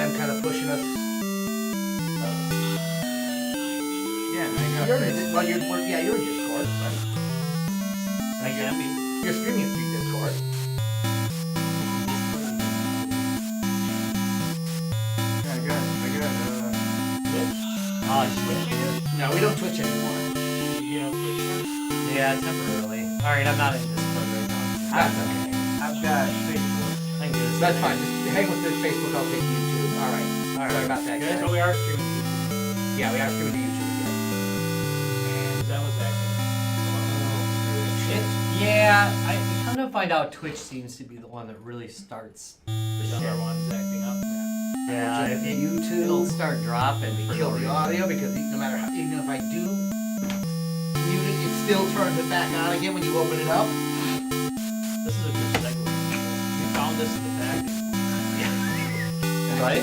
I'm kind of pushing us. Yeah, I got Well, you're in Discord, right? I can be. You're streaming through Discord. Yeah, I got Twitch you do? No, we don't Twitch anymore. You know, Twitch? Yeah, temporarily. Alright, I'm not in Discord right now. That's okay. I've got Facebook. Thank you. That's fine. Just hang with this Facebook. I'll take YouTube. All right. Sorry about that, guys. So we are streaming YouTube. Yeah, we are streaming to YouTube again. And that was acting. Yeah, I kind of find out Twitch seems to be the one that really starts the The shit. other one's acting up. Yeah, if you, it'll YouTube start dropping. kill the audio because no matter how, even if I do mute it, it still turns it back on again when you open it up. This is a good segue. You found this in the back. Right?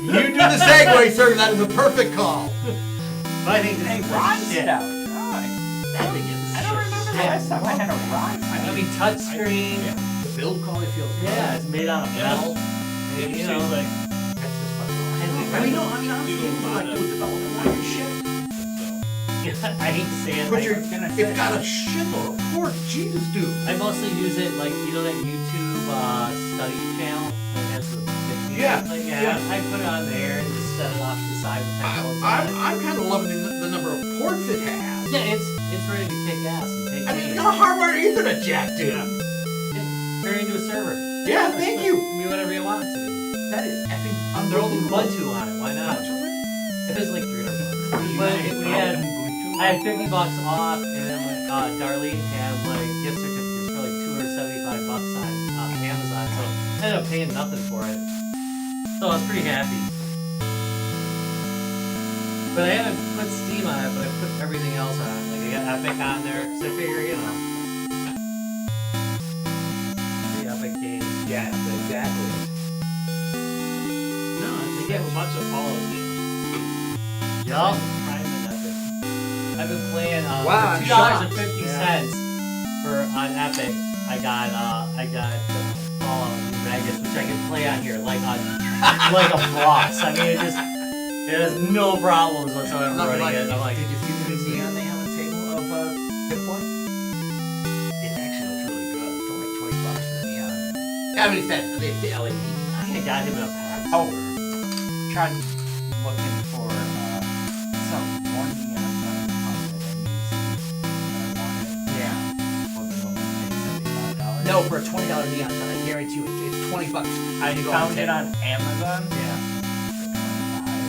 You do the segue, sir. That is a perfect call. But I think this Hey, is Ron shit. shit out. That thing is I don't remember the last time I had a Ron. I mean, touchscreen. The build quality feels good. Yeah, it's made out of metal. It You seems know, like That's just fun. I mean, I'm feeling like doing development on your shit. I hate to say it. But like, it's got a shitload of pork. Jesus, dude. I mostly use it like, you know, that YouTube study channel that has the videos? Yeah, Like, yeah. I put it on there and just set it off to the side with pencils on it. I'm kind of loving the number of ports it has. Yeah, it's ready to kick ass and take I mean, names. how hardware Ethernet jack, dude? Turn into a server. Yeah, thank you. Be whatever you want it to be. That is effing They're holding unbelievable. Ubuntu on it. Why not? It was like $300. You But say we had, Ubuntu? I had $50 off, and then Darlene had like gift certificates for like $275 on Amazon. So I ended up paying nothing for it. So I was pretty happy. But I haven't put Steam on it, but I put everything else on it. Like I got Epic on there, so I figure, you know. The Epic games. Yeah, exactly. No, they have a bunch of Fallout games. Yup. Prime and Epic. I've been playing Wow, for I'm $2.50 for on Epic. I got Fallout New Vegas, which I can play on here like a boss. I mean, it has no problems whatsoever running it. I'm like, did you see the neon they have on the table of Bitcoin? It actually looks really good. It's only like $20 for the neon. I mean, it's the LED. I think I got him in a pack. Oh, tried looking for some more neon sign that I wanted. Yeah. Wasn't willing to pay $75. No, for a $20 neon sign, I guarantee you, it's $20. I You go on found it on Amazon. Yeah.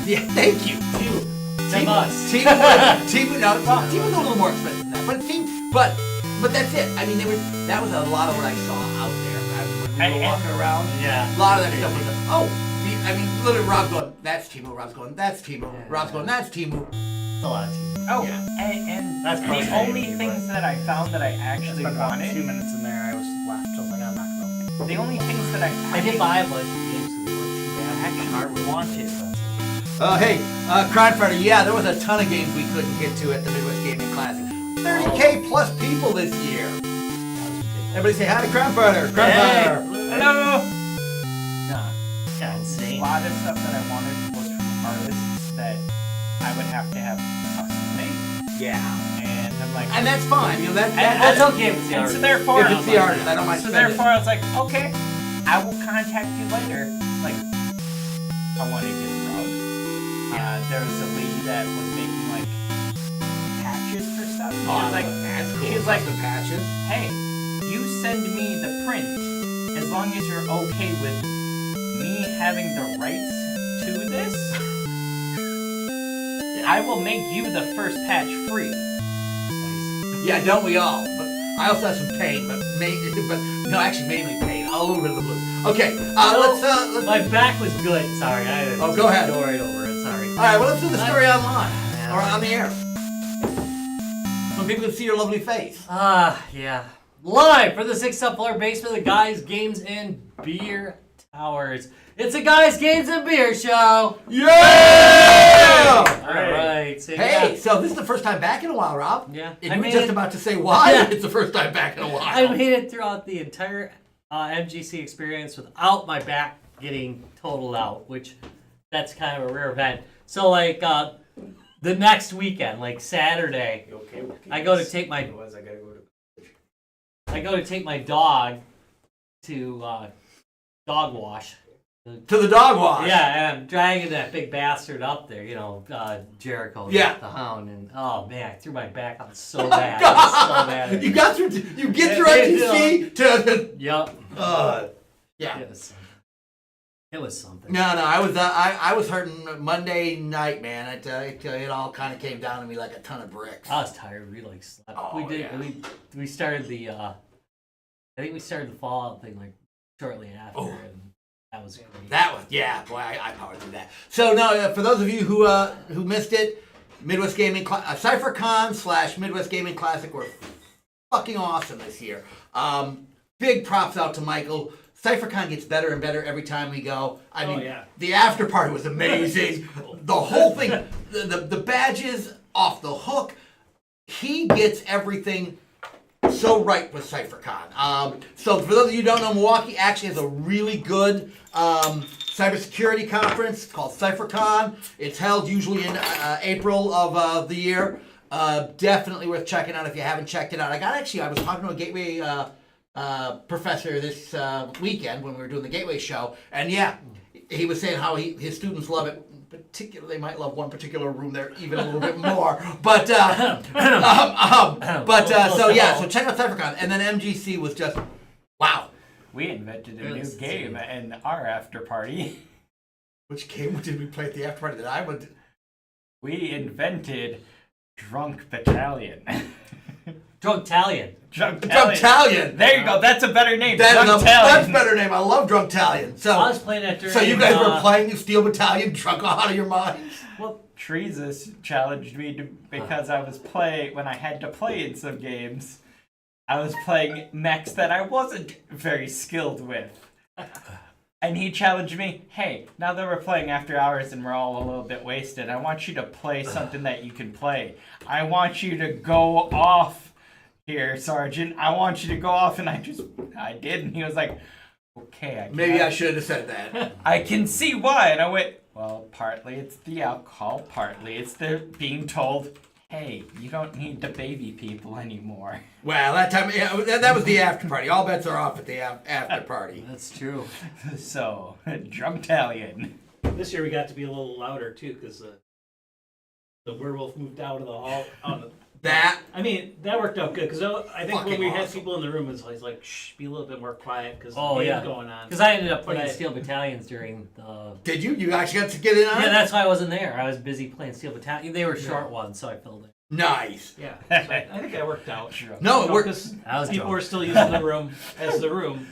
Yeah, thank you. $10. Timu, no, well, Timu's a little more expensive than that, but that's it. I mean, that was a lot of what I saw out there. When we were walking around, Yeah. a lot of that stuff was, literally Rob's going, that's Timu, Rob's going, that's Timu, Rob's going, that's Timu. It's a lot of TV. Oh, Yeah. and That's the perfect. only things that I found that I actually Spent about 2 wanted, minutes in there. I was left. I was like, I'm not going. the only things that I did buy a bunch of games because they weren't too bad. actually Hardware. wanted. Hey, Crime Fighter, yeah, there was a ton of games we couldn't get to at the Midwest Gaming Classic. 30K plus people this year. That was ridiculous. Everybody say hi to Crime Fighter. Crime Hey. Fighter. Hello. No, Yeah, a insane. lot of stuff that I wanted was from artists that I would have to have custom made, Yeah. and I'm like, And that's fine. You know, That's that's okay with the and art. so therefore, if it's the artist. I don't mind so spending. therefore, I was like, okay, I will contact you later. Like, I want to get a rug. There was a lady that was making like patches for stuff. She was like, that's cool. she was like, Custom patches. hey, you send me the print as long as you're okay with me having the rights to this. I will make you the first patch free. Yeah, don't we all? But I also have some pain, but mainly pain. A little bit of the blues. Okay, let's. My back was good. Sorry, I had Oh, go ahead. story over it. Sorry. All right, well, let's do the story online Yeah. or on the air, so people can see your lovely face. Yeah. Live for the 6th up floor basement of the Guys, Games, and Beer Towers. It's a Guys, Games, and Beer show. Yeah! All right. So Hey, yeah. so this is the first time back in a while, Rob. Yeah. And I you were made just it- about to say why Yeah. it's the first time back in a while. I made it throughout the entire MGC experience without my back getting totaled out, which that's kind of a rare event. So like the next weekend, like Saturday, I go to take my dog to dog wash. To the dog wash. Yeah, and I'm dragging that big bastard up there, Jericho, Yeah. the hound, and oh man, I threw my back out so bad. It was so bad. You got through. You get through NTC to. Yep. Yeah. It was something. No, I was hurting Monday night, man. It all kind of came down to me like a ton of bricks. I was tired. We like slept. Oh, We started the. I think we started the Fallout thing like shortly after, and that was great. That was boy, I powered through that. So no, for those of you who missed it, Midwest Gaming CypherCon / Midwest Gaming Classic were fucking awesome this year. Big props out to Michael. CypherCon gets better and better every time we go. I mean, the after party was amazing. The whole thing, the badges off the hook. He gets everything so right with CypherCon. So for those of you who don't know, Milwaukee actually has a really good cybersecurity conference called CypherCon. It's held usually in April of the year. Definitely worth checking out if you haven't checked it out. I was talking to a Gateway professor this weekend when we were doing the Gateway show, and he was saying how his students love it. Particularly, they might love one particular room there even a little bit more. But so check out CypherCon, and then MGC was just wow. We invented a new game in our after party. Which game did we play at the after party that I would? We invented Drunk Battalion. Drunktallion. Drunktallion. There you go. That's a better name. That's a much better name. I love Drunktallion. So I was playing that during. So you guys were playing Steel Battalion, drunk out of your minds. Well, Teresa challenged me because I was when I had to play in some games, I was playing mechs that I wasn't very skilled with. And he challenged me, hey, now that we're playing after hours and we're all a little bit wasted, I want you to play something that you can play. I want you to go off here, Sergeant. I want you to go off. And I did. And he was like, okay. Maybe I should have said that. I can see why. And I went, well, partly it's the alcohol, partly it's the being told, hey, you don't need to baby people anymore. Well, that time, that was the after party. All bets are off at the after party. That's true. So, Drunktallion. This year we got to be a little louder too, because the werewolf moved out of the hall. That worked out good, because I think when we had people in the room, it was always like, shh, be a little bit more quiet, because the game's going on. Because I ended up playing Steel Battalions during the... Did you? You actually got to get in on it? Yeah, that's why I wasn't there. I was busy playing Steel Battalion. They were short ones, so I filled it. Nice. Yeah, so I think that worked out. No, it worked. Because people were still using the room as the room.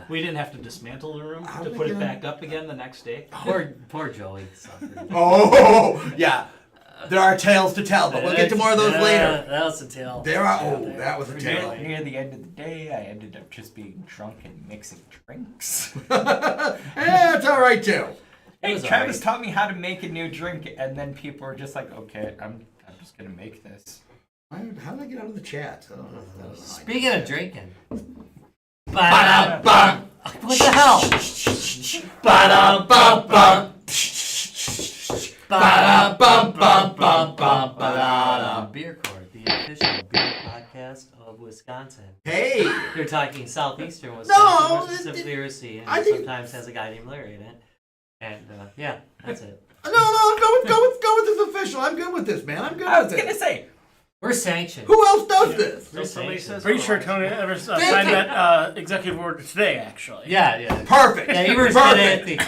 We didn't have to dismantle the room to put it back up again the next day. Poor Joey suffered. Oh, yeah. There are tales to tell, but we'll get to more of those later. That was a tale. That was a tale. Near the end of the day, I ended up just being drunk and mixing drinks. It's all right, too. Hey, Travis taught me how to make a new drink, and then people were just like, okay, I'm just going to make this. How did I get out of the chat? Speaking of drinking. Ba-da-bum. What the hell? Ba-da-bum-bum. Beer Court, the official beer podcast of Wisconsin. Hey! You're talking southeastern Wisconsin, No, more specifically Racine, and I think sometimes has a guy named Larry in it. And that's it. No, go with this official. I'm good with this, man. I'm good I with was this. going to say, We're sanctioned. Who else does this? We're Somebody sanctioned. says Pretty sure Tony ever signed that executive order today, actually. Yeah. Perfect. Yeah, Evers did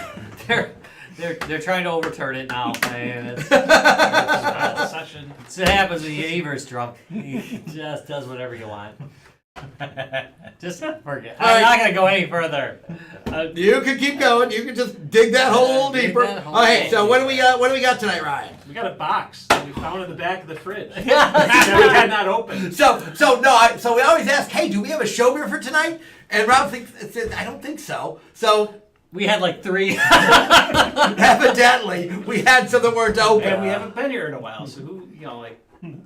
it. They're trying to overturn it now. I mean, it's what happens when Evers drunk. He just does whatever you want. Just forget. I'm not gonna go any further. You can keep going. You can just dig that hole a little deeper. Okay, so what do we got tonight, Ryan? We got a box that we found in the back of the fridge that we had not opened. So we always ask, hey, do we have a show beer for tonight? And Rob says, I don't think so. So we had like 3. evidently, we had some that weren't open. And we haven't been here in a while, so who,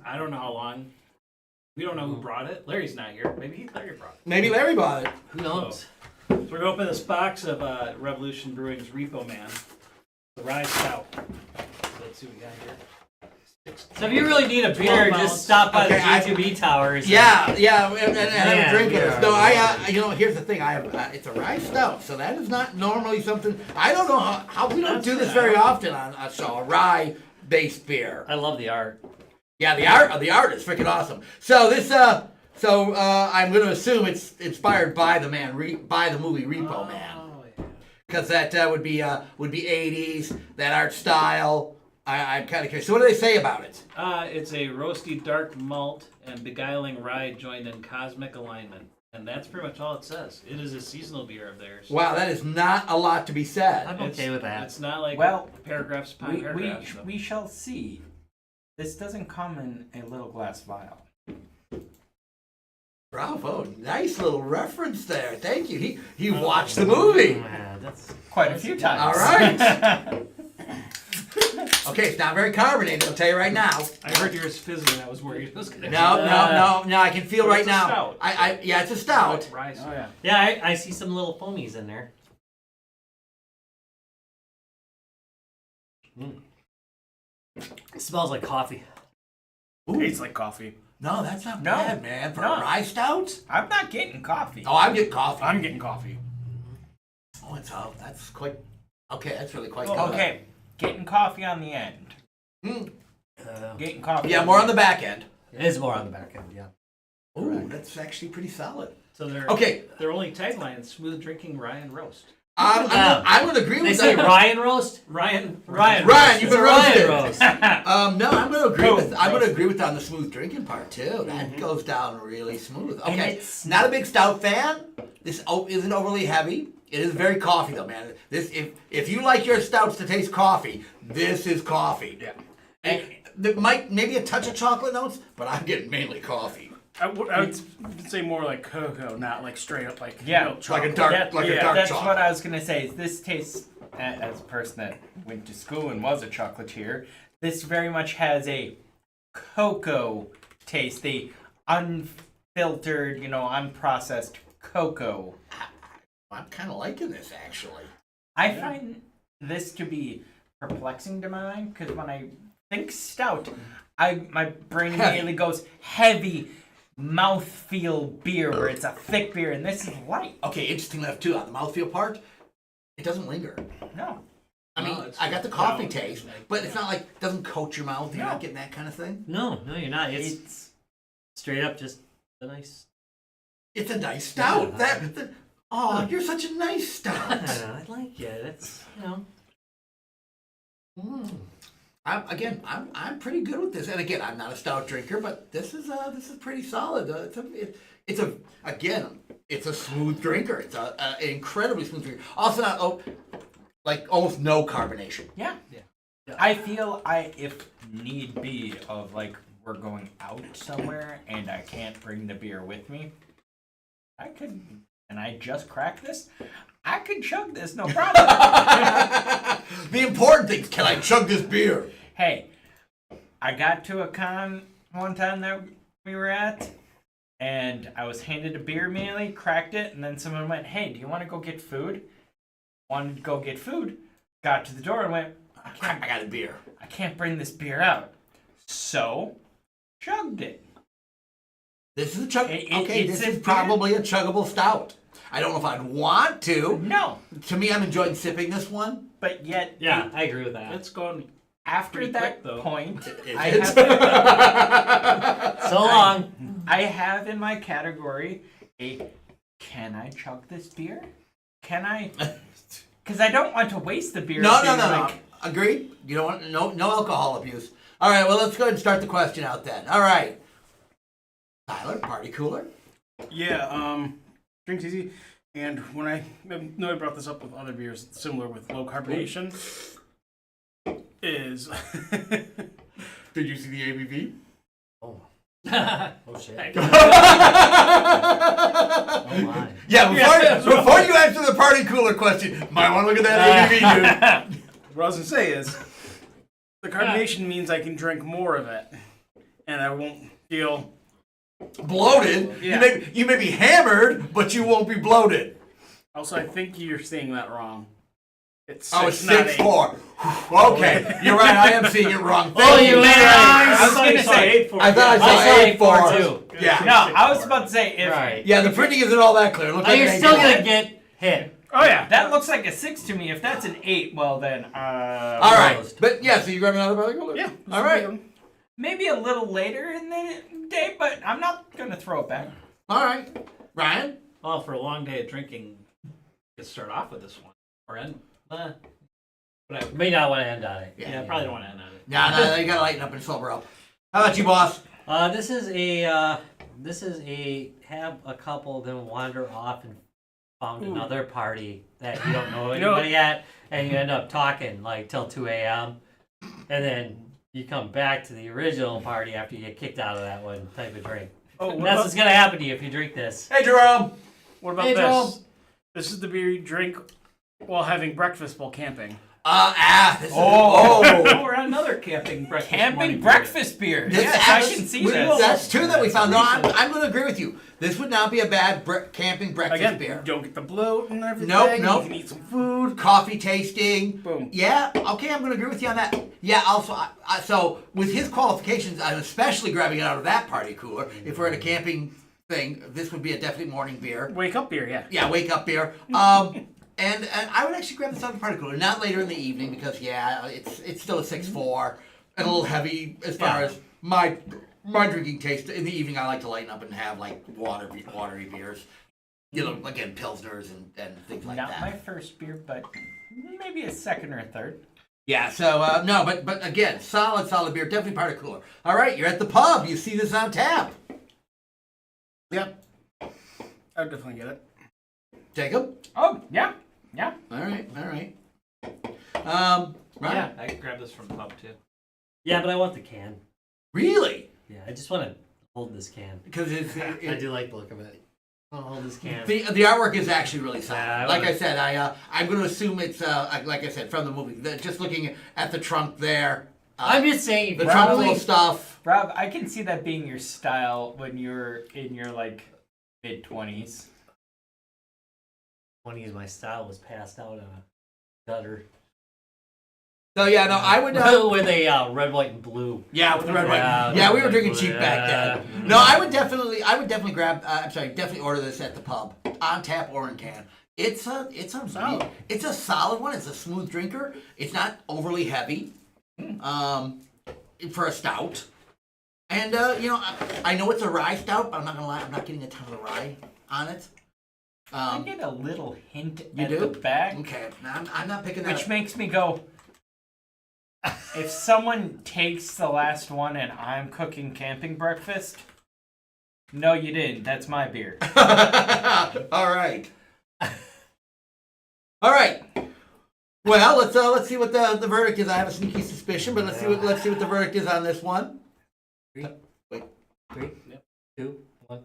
I don't know how long. We don't know who brought it. Larry's not here. Maybe Larry brought it. Maybe Larry bought it. Who knows? So we're gonna open this box of Revolution Brewing's Repo Man, the rye stout. So let's see what we got here. So if you really need a beer, 12 just ounce. stop by Okay, the G2B towers. Yeah, and have a drink of yeah. this. No, I, here's the thing. I have, it's a rye stout, so that is not normally something. I don't know how we don't do this very often on a show. A rye-based beer. I love the art. Yeah, the art is freaking awesome. So this, I'm going to assume it's inspired by the movie Repo Man, Oh, yeah. because that would be 80s, that art style. I'm kind of curious. So what do they say about it? It's a roasty dark malt and beguiling rye joined in cosmic alignment. And that's pretty much all it says. It is a seasonal beer of theirs. Wow, that is not a lot to be said. I'm okay with that. It's not like paragraphs upon We, paragraphs. we shall see. This doesn't come in a little glass vial. Bravo, nice little reference there. Thank you. He watched the movie. Yeah, that's Quite a few times. All right. Okay, it's not very carbonated. I'll tell you right now. I heard yours fizzing and I was worried it was going to No. I can feel But right it's a now. stout. Yeah, it's a stout. Rye Oh yeah. yeah. I see some little foamies in there. It smells like coffee. Ooh. Tastes like coffee. No, that's not No. bad, man. For No. a rye stout? I'm not getting coffee. Oh, I'm getting coffee. I'm getting coffee. Oh, that's quite. Okay, that's really quite Oh, good. okay, getting coffee on the end. Mm. Getting coffee. Yeah, more on the back end. It is more on the back end, yeah. Ooh, that's actually pretty solid. So their Okay, their only tagline is smooth drinking rye and roast. I'm going to agree They with say that. Ryan roast? Ryan, Ryan, roast. you've It's been a Ryan roasted. roast. No, I'm going to agree with. I'm going to roasted. agree with on the smooth drinking part too. That goes down really smooth. And Okay, it's- not a big stout fan. This isn't overly heavy. It is very coffee though, man. This if you like your stouts to taste coffee, this is coffee. Yeah. There might maybe a touch of chocolate notes, but I'm getting mainly coffee. I would say more like cocoa, not like straight up like Yeah, milk Like a chocolate. dark, That- like a yeah, dark that's chocolate. what I was gonna say. This tastes, as a person that went to school and was a chocolatier, this very much has a cocoa taste. The unfiltered, unprocessed cocoa. I'm kind of liking this actually. I find this to be perplexing to my mind because when I think stout, my brain Heavy. immediately goes heavy mouthfeel beer where it's a thick beer, and this is light. Okay, interesting enough too on the mouthfeel part. It doesn't linger. No. I mean, No, it's I got the coffee down. taste, but it's not like it doesn't coat your mouth. You're No. not getting that kind of thing. No, you're not. It's straight up just a nice. It's a nice stout. Yeah. Oh, you're such a nice I stout. don't know. I like it. It's Mm. I'm pretty good with this. And again, I'm not a stout drinker, but this is pretty solid. It's a smooth drinker. It's an incredibly smooth drinker. Also not like almost no carbonation. Yeah. Yeah. I feel if need be of like we're going out somewhere and I can't bring the beer with me, I could, and I just cracked this, I could chug this, no problem. The important thing is, can I chug this beer? Hey, I got to a con one time that we were at, and I was handed a beer immediately, cracked it, and then someone went, "Hey, do you want to go get food?" Wanted to go get food, got to the door and went, I got a beer. I can't bring this beer out. So, chugged it. This is a chug. Okay, it's this a is beer. probably a chuggable stout. I don't know if I'd want to. No, To me, I'm enjoying sipping this one. but yet, yeah, I agree with that. It's going after pretty that quick, though. point, Is I it? have, So long. I have in my category can I chug this beer? Can I? Because I don't want to waste the beer. No. being like, Agreed. You don't want no alcohol abuse. All right. Well, let's go ahead and start the question out then. All right. Tyler, party cooler. Yeah, drinks easy. And when I know I brought this up with other beers similar with low carbonation, is Did you see the ABV? Oh shit. Oh Oh my. Yeah. Before you answer the party cooler question, might want to look at that ABV, dude. what I was gonna say is the carbonation means I can drink more of it, and I won't feel. Bloated. Yeah. You may be hammered, but you won't be bloated. Also, I think you're saying that wrong. It's Oh, it's 6, not 6-4. Okay, you're right. I am seeing it wrong. Oh, you Thank made I it. was gonna say 8-4. I thought I I saw saw 8-4 8-4 Yeah. no. I was about to say if Right. Yeah, the printing isn't all that clear. Look Oh, like you're an still 8-4. gonna get hit. Oh yeah. that looks like a 6 to me. If that's an 8, well then, All right, Closed. but yeah, so you grab another brother cooler. Yeah. All right. maybe a little later in the day, but I'm not gonna throw it back. All right, Ryan. Well, for a long day of drinking, let's start off with this one. Or end. Whatever. May not want to end on it. Yeah, I probably don't want to end on it. No, you gotta lighten up and sober up. How about you, boss? This is a have a couple then wander off and found another party that you don't know anybody at, and you end up talking like till 2 a.m. and then you come back to the original party after you get kicked out of that one type of drink. Oh, And that's what's gonna happen to you if you drink this. Hey, Jerome. What about Hey, this? Jerome. This is the beer you drink while having breakfast while camping. This is, Oh. Oh, we're on another camping breakfast. morning Camping beer. breakfast beer. This Yes, is- I can see we- this. That's two that we found. No, I'm Recent. going to agree with you. This would not be a bad camping breakfast Again, beer. you don't get the bloat and everything. Nope. You can eat some food. Coffee tasting. Boom. Yeah, okay, I'm going to agree with you on that. Yeah, also, so with his qualifications, I'm especially grabbing it out of that party cooler. If we're at a camping thing, this would be a definite morning beer. Wake up beer, yeah. Yeah, wake up beer. And I would actually grab this out of the party cooler, not later in the evening because it's still a 6-4 and a little heavy as far as my drinking taste. In the evening, I like to lighten up and have like watery beers. You know, again, pilsners and things like Not that. my first beer, but maybe a second or a third. Yeah, so no, but again, solid beer, definitely party cooler. All right, you're at the pub. You see this on tap. Yep. I'd definitely get it. Jacob. Oh, yeah. Yeah. All right. Yeah, Right. I could grab this from the pub too. Yeah, but I want the can. Really? Yeah, I just want to hold this can. Because I do like the look of it. I'll hold this can. the artwork is actually really solid. Yeah, Like I said, I'm going to assume it's like I said from the movie. Just looking at the trunk there. I'm just saying, The trunk full of stuff. Rob, I can see that being your style when you're in your like mid-20s. 20s, my style was passed out on a gutter. So yeah, no, I would. With a red, white, and blue. Yeah, with the red, white. Yeah, Yeah, we red, were drinking white, cheap back then. yeah. No, I would definitely grab. Definitely order this at the pub on tap or in can. It's a solid one. It's a smooth drinker. It's not overly heavy, for a stout. And I know it's a rye stout, but I'm not gonna lie, I'm not getting a ton of the rye on it. I get a little hint You at do? the back, Okay, I'm not picking that which up. makes me go, if someone takes the last one and I'm cooking camping breakfast, no, you didn't. That's my beer. All right. All right. Well, let's see what the verdict is. I have a sneaky suspicion, but let's see what the verdict is on this one. 3, 2, 1.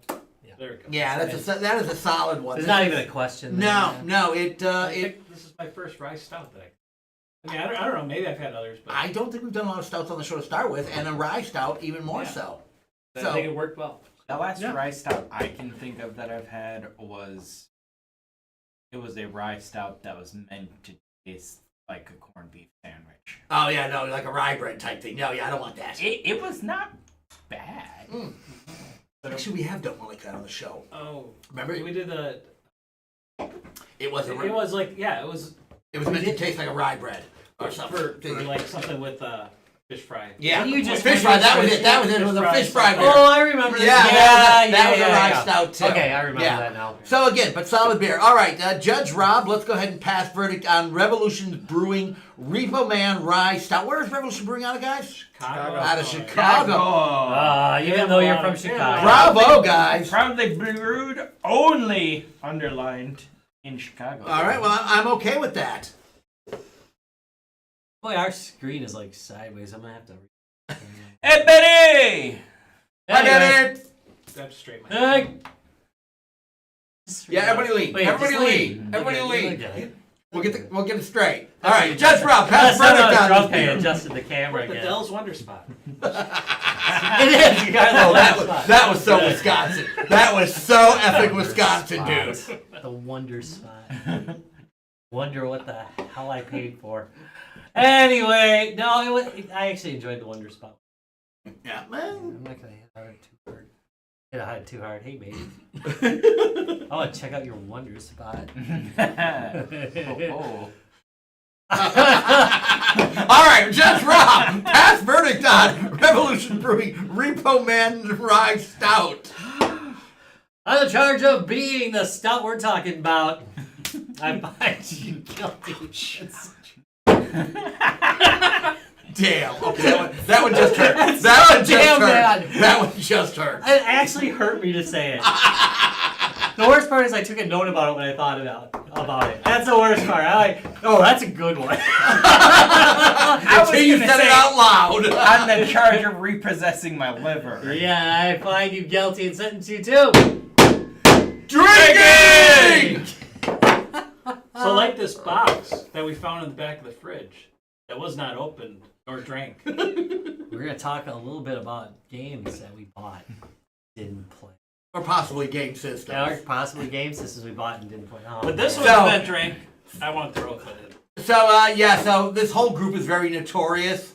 There we go. Yeah, that is a solid one. There's not even a question. No, there. I think this is my first rye stout that I mean, I don't know. Maybe I've had others, but I don't think we've done a lot of stouts on the show to start with, and a rye stout even more Yeah. so. I think it worked well. The last Yeah. rye stout I can think of that I've had was a rye stout that was meant to taste like a corned beef sandwich. Oh yeah, no, like a rye bread type thing. No, yeah, I don't want that. It was not bad. Actually, we have done one like that on the show. Oh, Remember? we did the. It was It was like it was meant to taste like a rye bread or something. for like something with fish fry. Yeah, You just fish fry. That was it. That was it. It was a Fish fish fry fry beer. Oh, I remember Yeah, that. that was a rye stout too. Okay, I remember Yeah. that now. So again, but solid beer. All right, Judge Rob, let's go ahead and pass verdict on Revolution Brewing Repo Man Rye Stout. Where is Revolution Brewing out of, guys? Chicago. Out of Chicago. Even though you're from Chicago. Bravo, guys. Proudly brewed only underlined in Chicago. All right, well, I'm okay with that. Boy, our screen is like sideways. I'm gonna have to. Hey, Betty! I get it. Grab straight my. Yeah, everybody lean. Wait, Everybody just lean. Everybody Look lean. at it. We'll get it straight. All right, Judge Rob, pass That's verdict not on drunk. I this. adjusted the camera The again. Dell's Wonder Spot. It is. You got Oh, the that was so Wisconsin. That was so epic Wisconsin, dude. The wonder spot. Wonder what the hell I paid for. Anyway, no, it was. I actually enjoyed the wonder spot. Yeah, man. I'm not gonna hit it too hard. Hit it too hard. Hey, baby. I want to check out your wonder spot. Oh. All right, Judge Rob, pass verdict on Revolution Brewing Repo Man Rye Stout. On the charge of being the stout we're talking about, I find you guilty. Damn. Okay, that one just hurt. That one just damn hurt. bad. That one just hurt. It actually hurt me to say it. The worst part is I took a note about it when I thought about it. That's the worst part. I like, oh, that's a good one. Until you said it out loud. I'm the charge of repossessing my liver. Yeah, I find you guilty and sentence you to Drinking! So like this box that we found in the back of the fridge that was not opened or drank. We're gonna talk a little bit about games that we bought, didn't play, Or possibly game systems. or possibly game systems we bought and didn't play. Oh, But this man. one's So- been drank. I want to throw it in. So this whole group is very notorious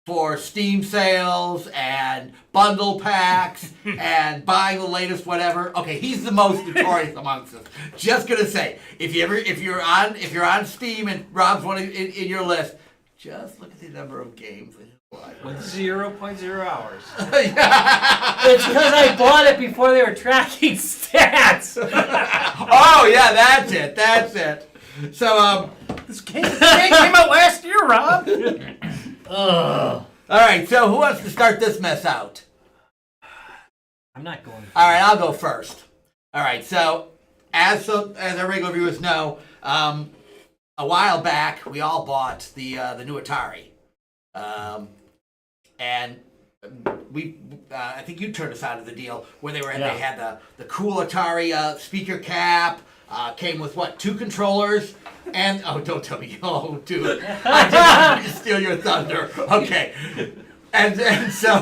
for Steam sales and bundle packs and buying the latest whatever. Okay, he's the most notorious amongst us. Just gonna say, if you're on Steam and Rob's one in your list, just look at the number of games in his library. With 0.0 hours. It's because I bought it before they were tracking stats. Oh yeah, that's it. So This game came out last year, Rob. Ugh. all right. So who wants to start this mess out? I'm not going. All right, I'll go first. All right, so as our regular viewers know, a while back we all bought the new Atari, and I think you turned us out of the deal where they had the cool Atari speaker cap. Came with what, 2 controllers and don't tell me, dude, I did not mean to steal your thunder. Okay. And so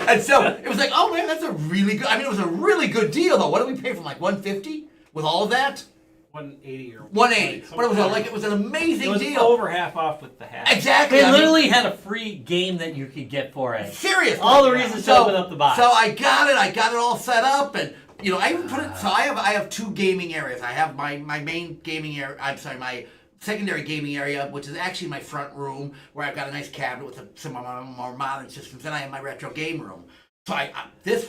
and so it was like, oh man, that's a really good. I mean, it was a really good deal though. What did we pay for? Like $150 with all of that? 180 or 180. But it was an amazing it was deal. over half off with the half. Exactly. They I mean, literally had a free game that you could get for it. seriously. All the reasons to open up the box. So I got it all set up, and I even put it. So I have 2 gaming areas. I have my main gaming area. I'm sorry, my secondary gaming area, which is actually my front room, where I've got a nice cabinet with some more modern systems. Then I have my retro game room. So I was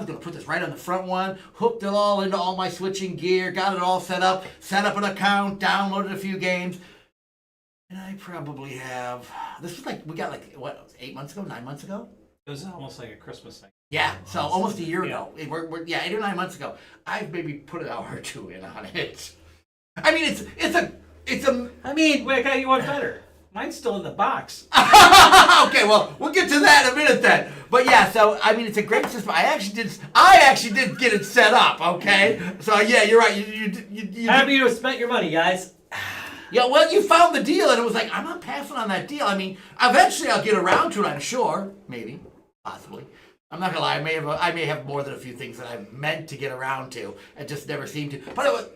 gonna put this right on the front one, hooked it all into all my switching gear, got it all set up an account, downloaded a few games, and I probably have. This was we got 8 months ago, 9 months ago. It was almost like a Christmas thing. Yeah, so almost a year ago. We're 8 or 9 months ago. I've maybe put an hour or 2 in on it. I mean, it's a. I mean, Wait, I got you one better. Mine's still in the box. Okay, well, we'll get to that in a minute then. But yeah, so I mean, it's a great system. I actually did get it set up. Okay, so yeah, you're right. You happy to have spent your money, guys. Yeah, well, you found the deal, and it was like, I'm not passing on that deal. I mean, eventually I'll get around to it. I'm sure, maybe, possibly. I'm not gonna lie. I may have more than a few things that I've meant to get around to, and just never seem to. But it was,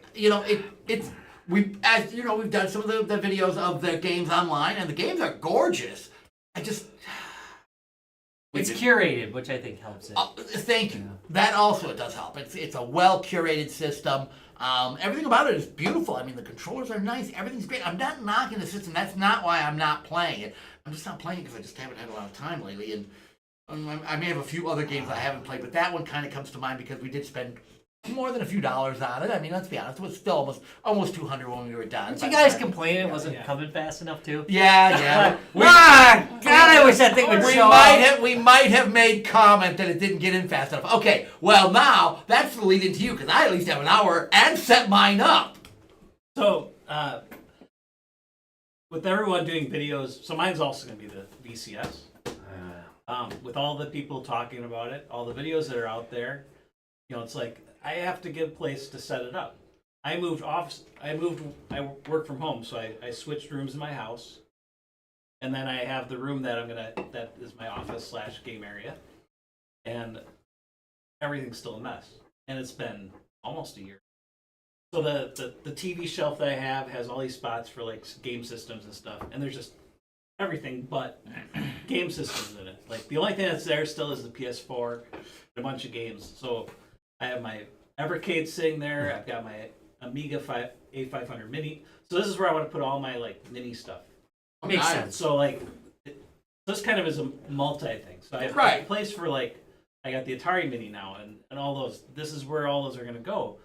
we've done some of the videos of the games online, and the games are gorgeous. It's curated, which I think helps it. Thank you. That also does help. It's a well curated system. Everything about it is beautiful. I mean, the controllers are nice. Everything's great. I'm not knocking the system. That's not why I'm not playing it. I'm just not playing it because I just haven't had a lot of time lately. And I may have a few other games I haven't played, but that one kind of comes to mind because we did spend more than a few dollars on it. I mean, let's be honest. It was still almost $200 when we were done. Did you guys complain it wasn't coming fast enough too? Yeah. God, I wish that thing would show up. We might have made comment that it didn't get in fast enough. Okay, well now that's the lead into you because I at least have an hour and set mine up. So, with everyone doing videos, so mine's also going to be the VCS. With all the people talking about it, all the videos that are out there, it's like I have to get a place to set it up. I work from home, so I switched rooms in my house, and then I have the room that is my office / game area, and everything's still a mess, and it's been almost a year. So the TV shelf that I have has all these spots for like game systems and stuff, and there's just everything but game systems in it. Like the only thing that's there still is the PS4 and a bunch of games. So I have my Evercade sitting there. I've got my Amiga A500 Mini. So this is where I want to put all my like mini stuff. Makes sense. So like this kind of is a multi thing. So I have a place for like I got the Atari Mini now and all those. This is where all those are gonna go.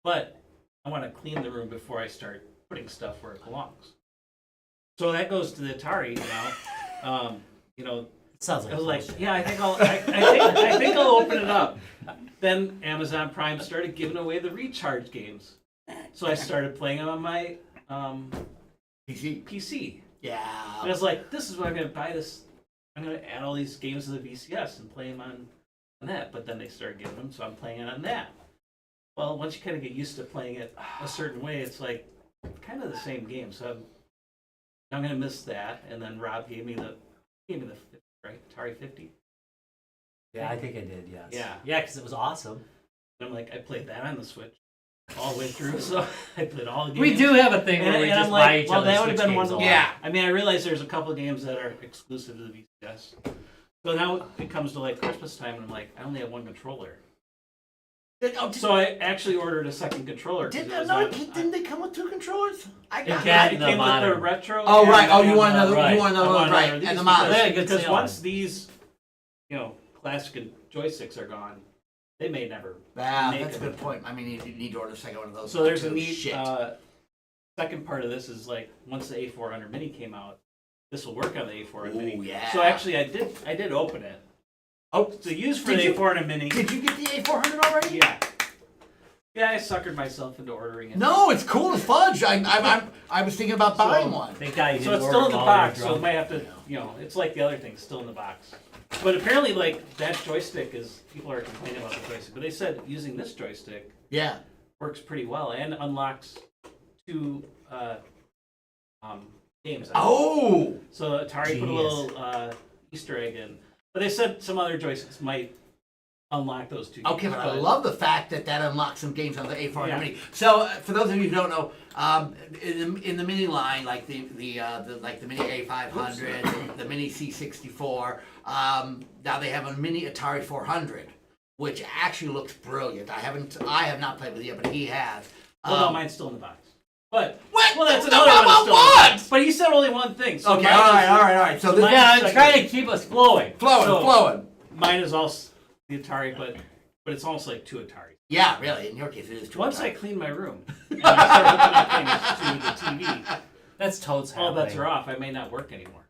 But I want to clean the room before I start putting stuff where it belongs. So that goes to the Atari now. Sounds like I was like, yeah, I think I think I'll open it up. Then Amazon Prime started giving away the recharge games, so I started playing them on my PC. Yeah. And I was like, this is what I'm gonna buy this. I'm gonna add all these games to the VCS and play them on that. But then they started giving them, so I'm playing it on that. Well, once you kind of get used to playing it a certain way, it's like kind of the same game. So I'm gonna miss that. And then Rob gave me the 50, right? Atari 50. Yeah, I think I did. Yes. Yeah. Yeah, because it was awesome. And I'm like, I played that on the Switch all the way through. So I played all the games. We do have a thing where we just buy each other that would have Switch been one. games a lot. Yeah. I mean, I realize there's a couple of games that are exclusive to the VCS. So now it comes to like Christmas time, and I'm like, I only have one controller. So I actually ordered a second controller. Didn't they come with 2 controllers? It came with the retro. Oh right. Oh, you and want another? right. You want another one, right? And the mods. Because once these, classic joysticks are gone, they may never. That's a good point. I mean, you need to order a second one of those. So there's a too. neat second part of this is like once the A400 Mini came out, this will work on the A400 Mini. Yeah. So actually, I did open it. Oh, to use for the A400 Mini. Did you get the A400 already? Yeah. Yeah, I suckered myself into ordering it. No, it's cool as fudge. I was thinking about buying one. Thank God you So didn't it's still in the order while box, you so were it might have to, it's like the other thing, it's still in the box. But apparently, like, that joystick people are complaining about the joystick, but they said using this joystick Yeah. works pretty well and unlocks 2 games. Oh. So Atari put a little Easter egg in. But they said some other joysticks might unlock those 2 games. Okay, but I love the fact that unlocks some games on the A400 Yeah. Mini. So, for those of you who don't know, in the Mini line, like the Mini A500, the Mini C64, now they have a Mini Atari 400, which actually looks brilliant. I have not played with it yet, but he has. Well, no, mine's still in the box. But What? well, that's No, another one. what? Still in the box. But he said only one thing. So Okay, all right. So this Yeah, I'm trying to keep us flowing. flowing. Mine is also the Atari, but it's almost like 2 Atari. Yeah, really. In your case, it is true. Once I clean my room and I start hooking things to the TV, That's totes all happening. bets are off. I may not work anymore.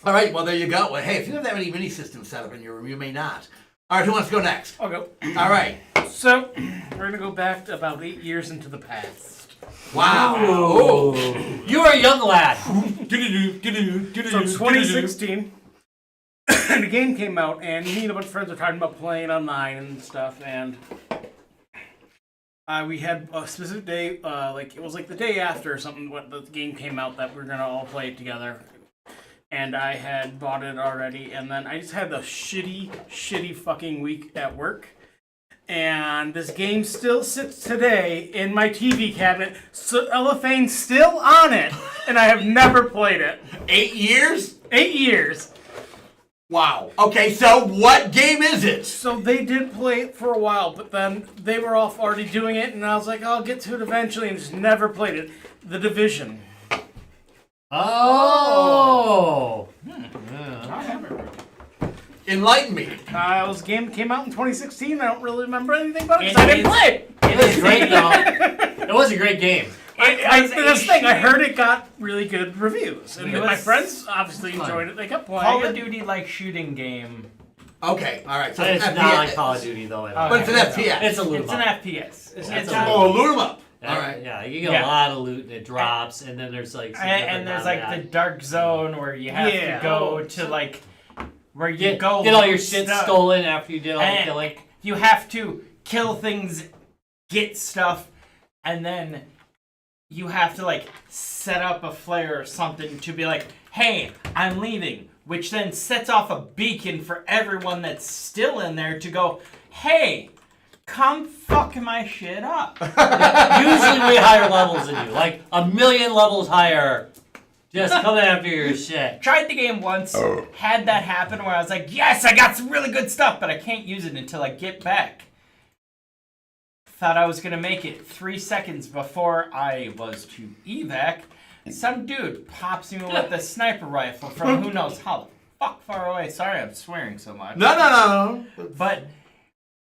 All right, well, there you go. Well, hey, if you don't have any mini systems set up in your room, you may not. All right, who wants to go next? I'll go. All right. So, we're going to go back to about 8 years into the past. Wow. Ooh. You are a young lad. So, 2016, the game came out, and me and a bunch of friends were talking about playing online and stuff, and we had a specific day, it was like the day after or something, when the game came out, that we were going to all play it together. And I had bought it already, and then I just had the shitty fucking week at work. And this game still sits today in my TV cabinet, so Elliphane's still on it, and I have never played it. 8 years? 8 years. Wow. Okay, so what game is it? So they did play it for a while, but then they were off already doing it, and I was like, I'll get to it eventually, and just never played it. The Division. Oh. Enlighten me. It was a game that came out in 2016. I don't really remember anything about it because I didn't play it. It was great, though. It was a great game. That's the thing. I heard it got really good reviews, and my friends obviously enjoyed it. They kept playing Call it. of Duty like shooting game. Okay, all right. So It's FPS. not like Call of Duty, though. At all. But it's an FPS. It's a loot It's an FPS. It's That's not- a Oh, loot 'em up. All Yeah, right. Yeah, you get Yeah. a lot of loot and it drops, and then there's like some and there's like the dark zone where you have Yeah. to go to like where you get go all your loot shit stuff. stolen after you did all the And killing. you have to kill things, get stuff, and then you have to like set up a flare or something to be like, hey, I'm leaving, which then sets off a beacon for everyone that's still in there to go, hey, come fuck my shit up. Usually way higher levels than you, like 1,000,000 levels higher. Just coming after your shit. Tried the game once, had that happen where I was like, yes, I got some really good stuff, but I can't use it until I get back. Thought I was going to make it 3 seconds before I was to evac. Some dude pops me with a sniper rifle from who knows how the fuck far away. Sorry I'm swearing so much. No. But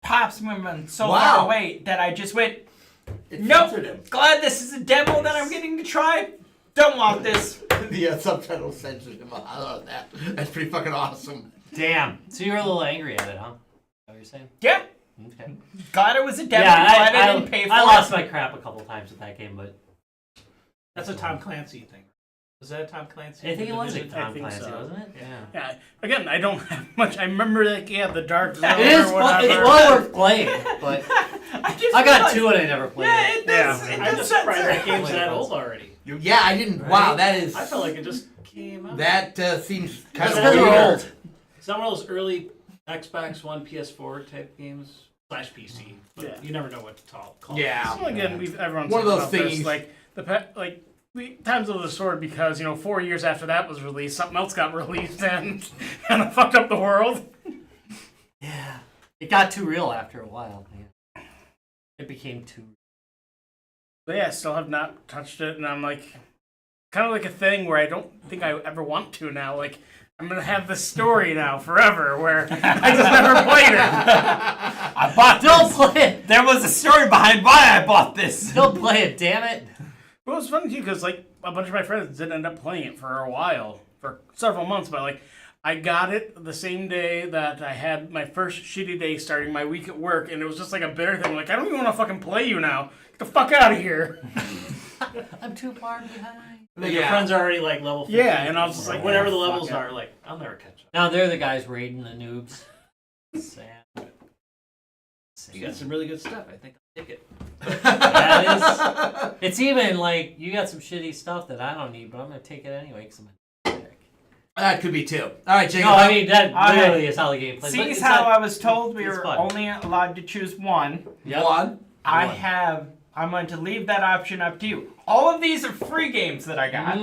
pops me from so Wow. far away that I just went, nope, glad this is a demo that I'm getting to try. Don't want this. The subtitles censored him. I love that. That's pretty fucking awesome. Damn. So you were a little angry at it, huh? Is that what you're saying? Yeah. Okay. Glad it was a demo. Yeah, Glad I didn't pay for I it. lost my crap a couple times with that game, but That's a Tom Clancy thing. Was that a Tom Clancy? I think it was a Division? Tom think Clancy, so. wasn't it? Yeah. Yeah. Again, I don't have much. I remember like the Dark Zone It is or fun. whatever. It's well worth playing, but I I got 2 and I never played Yeah, it. it does. Yeah. It I'm does just set surprised that there. game's that old already. Yeah, I didn't. Wow, that is. I felt like it just came out. That seems kind That's of because weird. we're old. Some of those early Xbox One, PS4 type games /PC. But Yeah. you never know what to call Yeah. Well, again, everyone's One of those about this, things- like Times of the Sword, because 4 years after that was released, something else got released and kind of fucked up the world. Yeah. It got too real after a while. Yeah. It became too. But yeah, I still have not touched it, and I'm like, kind of like a thing where I don't think I ever want to now. Like, I'm gonna have this story now forever where I just never played it. I bought Don't this. play it. There was a story behind why I bought this. Don't play it. Damn it. But it was funny too, because like a bunch of my friends did end up playing it for a while, for several months. But like, I got it the same day that I had my first shitty day starting my week at work, and it was just like a bitter thing. Like, I don't even want to fucking play you now. Get the fuck out of here. I'm too far behind. Like your friends are already like level 50. Yeah, and I was just like, whatever the fuck levels it. are, like I'll never catch up. Now they're the guys raiding the noobs. Sad. You got some really good stuff. I think I'll take it. That is. It's even like you got some shitty stuff that I don't need, but I'm gonna take it anyway because I'm a dick. That could be too. All right, Jacob. No, I mean that Okay. literally is how the game plays. but See it's how not- I was told we it's were fun. only allowed to choose one. Yep. One. I'm going to leave that option up to you. All of these are free games that I got.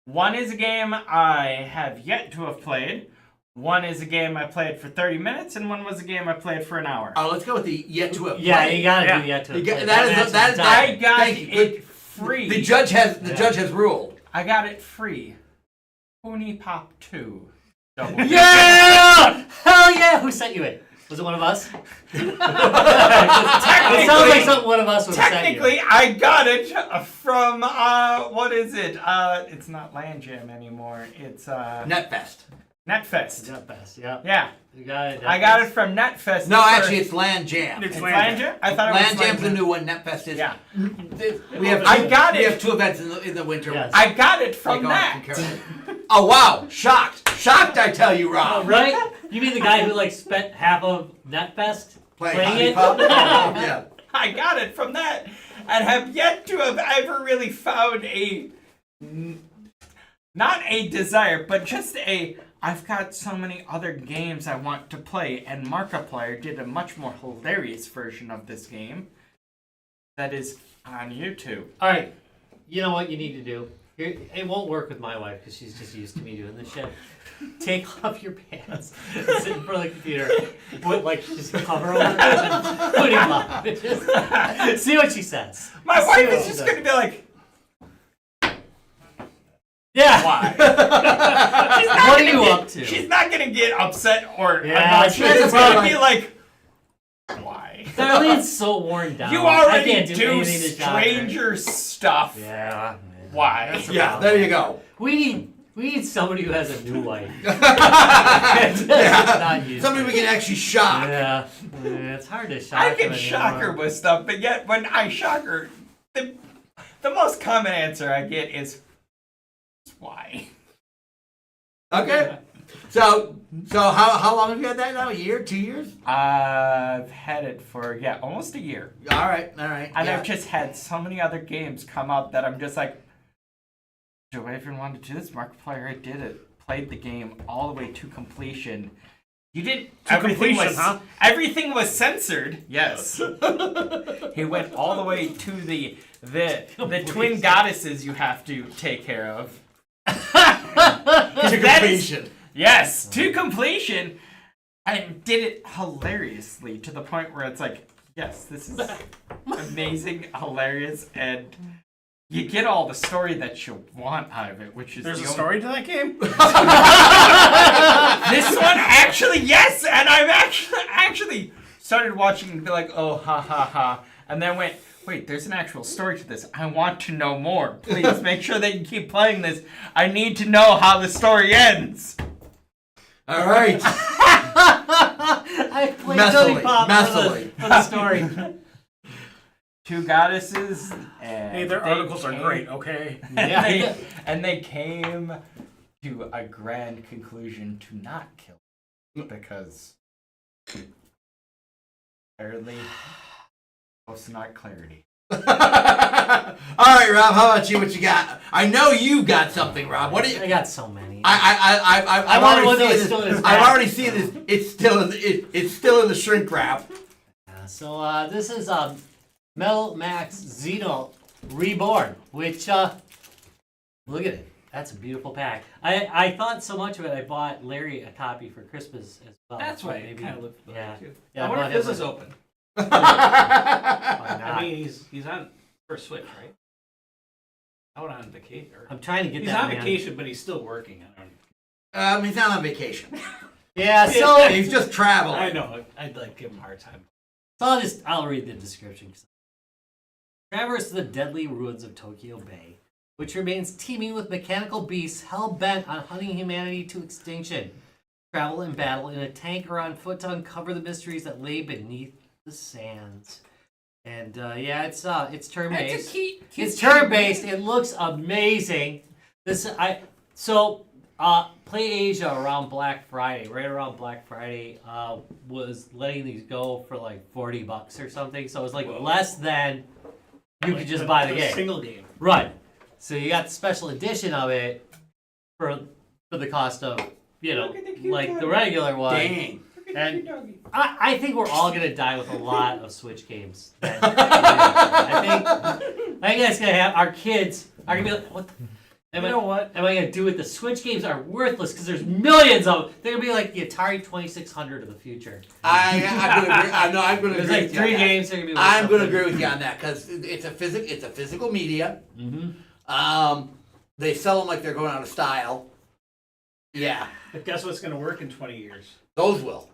One is a game I have yet to have played. One is a game I played for 30 minutes, and one was a game I played for an hour. Oh, let's go with the yet to have. Yeah, played. you gotta Yeah. do yet to. You got- play. that is- matches that is- the I time. got Thank you. it free. The judge has ruled. I got it free. Pony Pop 2. Double. Yeah! Hell yeah! Who sent you it? Was it one of us? It sounds like something one of us would have sent you. Technically, I got it from, what is it? It's not Land Jam anymore. It's, Netfest. Netfest. Not best, yeah. Yeah. You got it. I got it from Netfest. No, for- actually, it's Land Jam. It's It's Land Land Jam. Jam? I thought it Land was Jam's the new one. Netfest is. Yeah. We have. I got We it. have 2 events in the winter. Yes. I got it from Take on that. concurrent. Oh wow! Shocked! I tell you, Rob. Right? You mean the guy who like spent half of NetFest playing Honey it? Pup? Yeah. I got it from that, and have yet to have ever really found not a desire, but just I've got so many other games I want to play, and Markiplier did a much more hilarious version of this game that is on YouTube. All right. You know what you need to do? Here, it won't work with my wife because she's just used to me doing this shit. Take off your pants, sit in front of the computer, put like just cover over it, and put him up. Just see what she says. My See wife what is she just says. going to be like, Yeah. why? She's not What are gonna you get- up to? She's not going to get upset or Yeah, annoyed. She's that's just going to right. be like, why? Darlene's so worn down. You I already can't do anything to shock her. stranger stuff. Yeah. Why? Yeah. There you go. We need somebody who has a new wife. Not used Somebody to we it. can actually shock. Yeah. It's hard to shock I her can shock her anymore. with stuff, but yet when I shock her, the most common answer I get is, why? Okay. So how long have you had that now? A year? 2 years? I've had it for almost a year. All right. And I've just had so many other games come out that I'm just like, do I even want to do this? Markiplier, I did it. Played the game all the way to completion. You did everything completion, huh? Everything was censored. Yes. He went all the way to the twin goddesses you have to take care of. To completion. Yes, to completion. And did it hilariously to the point where it's like, yes, this is amazing, hilarious, and you get all the story that you want out of it, which is There's a story to that game? This one actually, yes, and I'm actually started watching and be like, oh, ha, ha, ha, and then went, wait, there's an actual story to this. I want to know more. Please make sure they can keep playing this. I need to know how the story ends. All right. I played Johnny Pop for the story. Two goddesses. And Hey, their articles are great, okay? Yeah. And they came to a grand conclusion to not kill him because apparently was not clarity. All right, Rob. How about you? What you got? I know you got something, Rob. What do you? I got so many. I've already seen this. It's still in the shrink wrap. So this is Metal Max Xeno Reborn, which look at it. That's a beautiful pack. I thought so much of it. I bought Larry a copy for Christmas as well. That's why maybe. it kind of looked familiar too. Yeah, I wonder but if this it is was- open. Why I not? mean, he's on for Switch, right? Out on vacation. I'm trying to get He's that on man. vacation, but he's still working. I don't. He's not on vacation. Yeah, so He's just traveling. I know. I'd like give him a hard time. I'll read the description. Traverse the deadly ruins of Tokyo Bay, which remains teeming with mechanical beasts hell-bent on hunting humanity to extinction. Travel and battle in a tank or on foot to uncover the mysteries that lay beneath the sands. And it's turn-based. It's turn-based. It looks amazing. Play Asia around Black Friday, right around Black Friday, was letting these go for like $40 or something. So it was like less than you could just buy the game. Single game. Right. So you got the special edition of it for the cost of, like the regular one. Dang. And I think we're all gonna die with a lot of Switch games. I think that's gonna have our kids are gonna be like, what the am I gonna do with the Switch games are worthless because there's millions of them. They're gonna be like the Atari 2600 of the future. I'm gonna There's agree like with you 3 on that. games that are gonna be. I'm gonna agree with you on that because it's a physical media. Mm-hmm. They sell them like they're going out of style. Yeah, But guess what's going to work in 20 years? those will.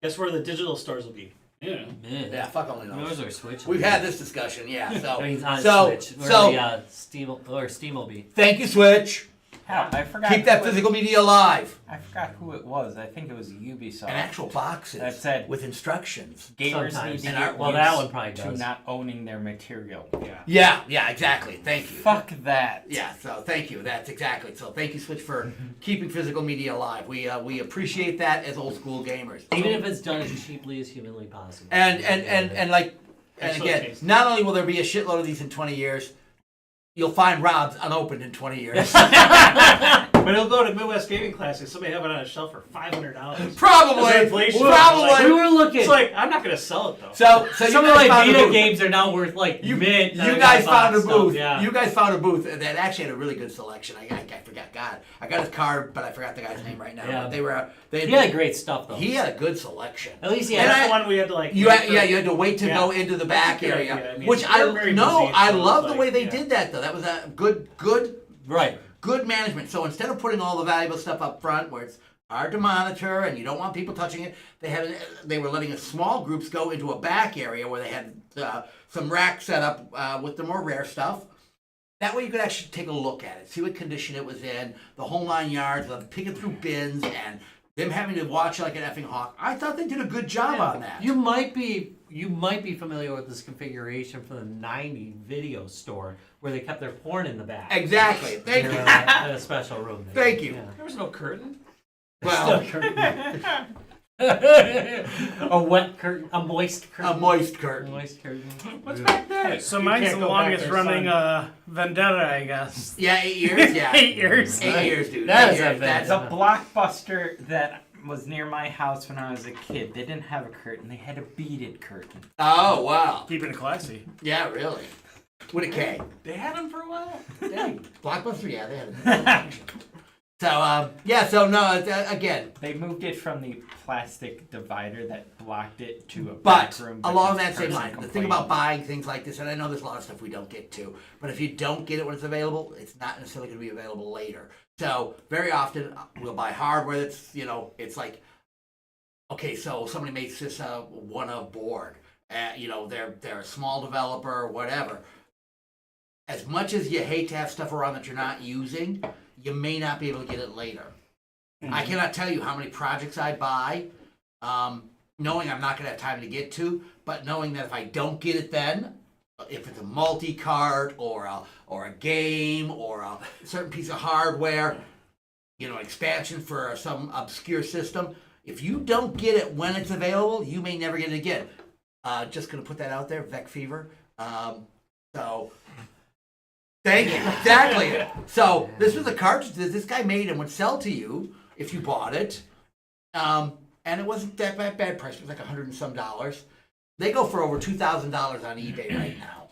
Guess where the digital stores will be? Yeah. Yeah, fuck only knows. Those are Switch. We've had this discussion, yeah. So, I mean, on so, Switch, where so the Steam will be. thank you, Switch. Hell, I forgot. Keep that physical media alive. I forgot who it was. I think it was Ubisoft. And actual boxes That said- with instructions. Gamers Sometimes. need to And get well, that used one probably to does. not owning their material. Yeah, exactly. Thank you. Fuck that. Yeah, so thank you. That's exactly. So thank you, Switch, for keeping physical media alive. We appreciate that as old school gamers. Even if it's done as cheaply as humanly possible. And It's so again, tasty. not only will there be a shitload of these in 20 years, you'll find Rob's unopened in 20 years. But he'll go to Midwest Gaming Classic. Somebody have it on a shelf for $500. Probably. There's inflation. Probably. we were looking. It's like I'm not going to sell it though. So you Some of guys my found a Vita booth. games are now worth like mint. You guys found a booth. Yeah. You guys found a booth that actually had a really good selection. I forgot. God, I got his card, but I forgot the guy's name right now. Yeah. But they He had great stuff though. He had a good selection. At least he And had. That's the one we had to like. You wait had, for- you had to wait to Yeah. go into the back That's a good area, idea. I mean, which we're very busy, I so love it's the way like, they yeah. did that though. That was a good Right. good management. So instead of putting all the valuable stuff up front where it's hard to monitor and you don't want people touching it, they were letting small groups go into a back area where they had some racks set up with the more rare stuff. That way you could actually take a look at it, see what condition it was in, the whole 9 yards, them picking through bins and them having to watch like an effing hawk. I thought they did a good job on that. You might be familiar with this configuration from the '90s video store where they kept their porn in the back. Exactly. Thank you. In a special room. There. Thank you. Yeah. There was no curtain. Well, A wet curtain, a moist curtain. a moist curtain. Moist curtain. What's back there? So You mine's can't the go back longest there, running son. vendetta, I guess. Yeah, 8 years. Yeah, 8 years. 8 years, dude. That 8 is a years. bad- That's The Blockbuster that was near my house when I was a kid, they didn't have a curtain. They had a beaded curtain. oh wow. Keeping it classy. Yeah, really. With a K. They had them for a while. Dang. Blockbuster, yeah, they had it. So, yeah, so no, again, They moved it from the plastic divider that blocked it to a but back room. along because that same person line, the thing complained. about buying things like this, and I know there's a lot of stuff we don't get to, but if you don't get it when it's available, it's not necessarily going to be available later. So very often we'll buy hardware that's, it's like, okay, so somebody makes this one of board. They're a small developer or whatever. As much as you hate to have stuff around that you're not using, you may not be able to get it later. I cannot tell you how many projects I buy, knowing I'm not going to have time to get to, but knowing that if I don't get it then, if it's a multi-cart or a game or a certain piece of hardware, expansion for some obscure system, if you don't get it when it's available, you may never get it again. Just going to put that out there, Vec Fever. So... Thank you. Exactly. So this was a cartridge that this guy made and would sell to you if you bought it. And it wasn't that bad price. It was like $100 and some. They go for over $2,000 on eBay right now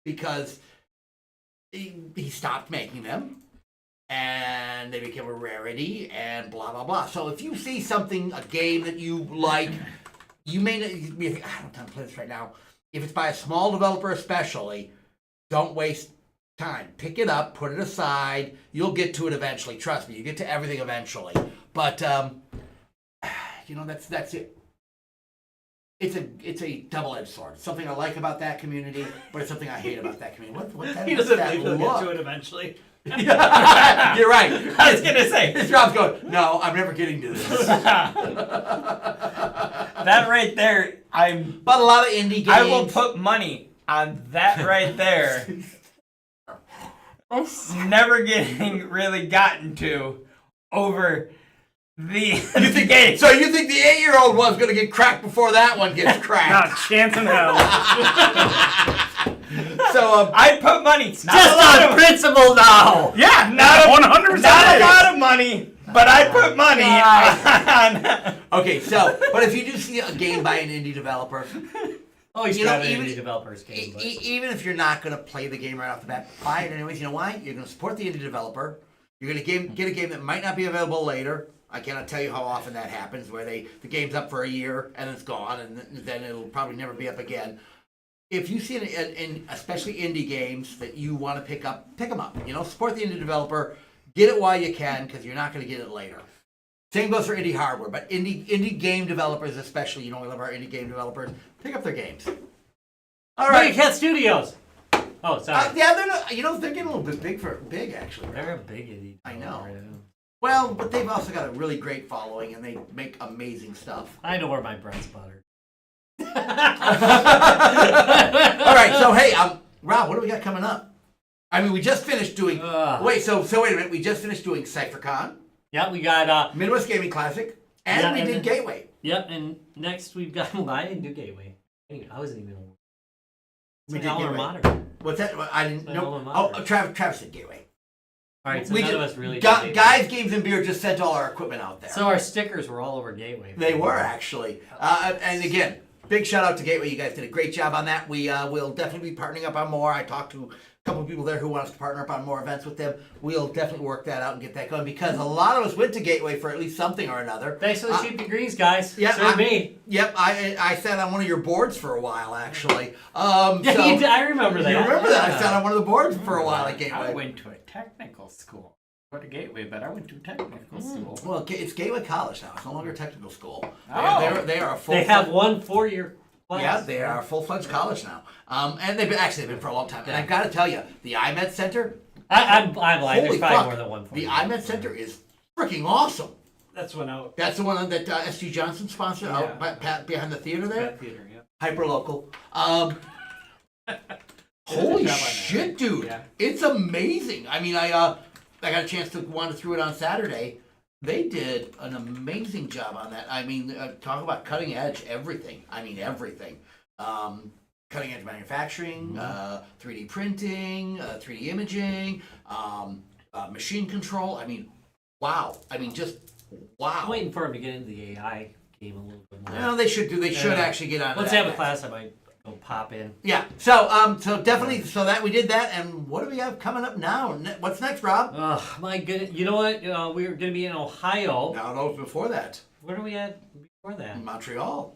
because he stopped making them and they became a rarity and blah, blah, blah. So if you see something, a game that you like, you may not, you think, I don't have time to play this right now. If it's by a small developer especially, don't waste time. Pick it up, put it aside. You'll get to it eventually. Trust me, you get to everything eventually. But that's it. It's a double-edged sword. It's something I like about that community, but it's something I hate about that community. What that, He what's doesn't that believe he'll get look? to it eventually. You're right. I was gonna say His job's going, no, I'm never getting to this. that right there. But a lot of indie games. I will put money on that right there. Never getting really gotten to over the game. So you think the 8-year-old one's going to get cracked before that one gets cracked? Not a chance in hell. So I put money. Not Just a lot on of principle now. Yeah, not a 100%. not a lot of money, but I put money on. okay, so but if you do see a game by an indie developer, Always You know, try an even- indie developer's game. But even if you're not going to play the game right off the bat, buy it anyways. You know why? You're going to support the indie developer. You're going to get a game that might not be available later. I cannot tell you how often that happens, where the game's up for a year and it's gone, and then it'll probably never be up again. If you see in especially indie games that you want to pick them up. Support the indie developer. Get it while you can, because you're not going to get it later. Same goes for indie hardware, but indie game developers especially. We love our indie game developers. Pick up their games. All right. Cat Studios. Oh, sorry. Yeah, they're not. They're getting a little bit big actually. They're a big indie. I know. developer, yeah. Well, but they've also got a really great following, and they make amazing stuff. I know where my bread's buttered. All right, so hey, Rob, what do we got coming up? I mean, we just finished doing. Wait a minute. We just finished doing CypherCon, Yeah, we got. Midwest Gaming Classic, and Yeah, we and did then- Gateway. Yep, and next we've got. Well, I didn't do Gateway. I wasn't even. It's We my did alma Gateway. mater. What's that? I didn't My know. alma Oh, mater. Travis did Gateway. All right, so We none did- of us really. did Guys, Gateway. Games and Beer just sent all our equipment out there. So our stickers were all over Gateway. They were actually. And again, big shout out to Gateway. You guys did a great job on that. We will definitely be partnering up on more. I talked to a couple of people there who want us to partner up on more events with them. We'll definitely work that out and get that going, because a lot of us went to Gateway for at least something or another. Thanks for the cheap degrees, guys. yeah, Serve me. Yep, I sat on one of your boards for a while actually. Yeah, So, you did. I remember that. you remember that? I Yeah. sat on one of the boards for a while at I Gateway. went to a technical school. Go to Gateway, but I went to technical school. Well, it's Gateway College now. It's no longer a technical school. Oh. They are a full. They have 1 4-year class. Yeah, they are a full-fledged college now. And they've been for a long time. And I've got to tell you, the IMED Center. I'm lying. Holy There's probably fuck, more than 1 the IMED Center is freaking awesome. That's one out. That's the one that SG Johnson sponsored out behind the theater there. That theater, yeah. Hyper local. Holy job on that. shit, dude! Yeah. It's amazing. I mean, I got a chance to wander through it on Saturday. They did an amazing job on that. I mean, talk about cutting edge everything. I mean, everything. Cutting edge manufacturing, 3D printing, 3D imaging, machine control. I mean, wow. I mean, just wow. I'm waiting for him to get into the AI game a little bit more. Well, they should do. They should actually get on. Let's that have a class. I might go pop in. Yeah. So definitely. So that we did that, and what do we have coming up now? What's next, Rob? Oh my goodness! You know what? We were going to be in Ohio. No, before that. Where are we at before that? In Montreal.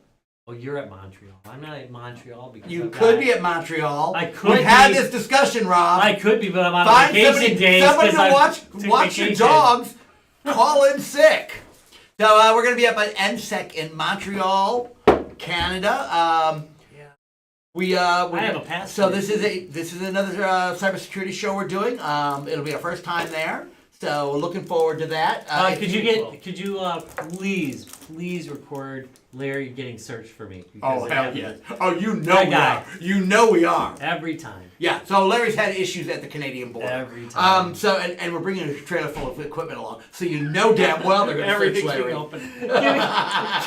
Oh, you're at Montreal. I'm not at Montreal because You could be at Montreal. I could We've had be. this discussion, Rob. I could be, but I'm on Find vacation days. somebody to I watch took your vacation. dogs. Call in sick. So we're gonna be up at NSEC in Montreal, Canada. We I have a pass. So this is another cybersecurity show we're doing. It'll be our first time there. So we're looking forward to that. Could you please record Larry getting searched for me? Oh Because hell it yeah! happens Oh, you know That we guy. are. You know we are. every time. Yeah. So Larry's had issues at the Canadian border. Every time. So and we're bringing a trailer full of equipment along. So you know damn well they're going to search Everything's Larry. being open.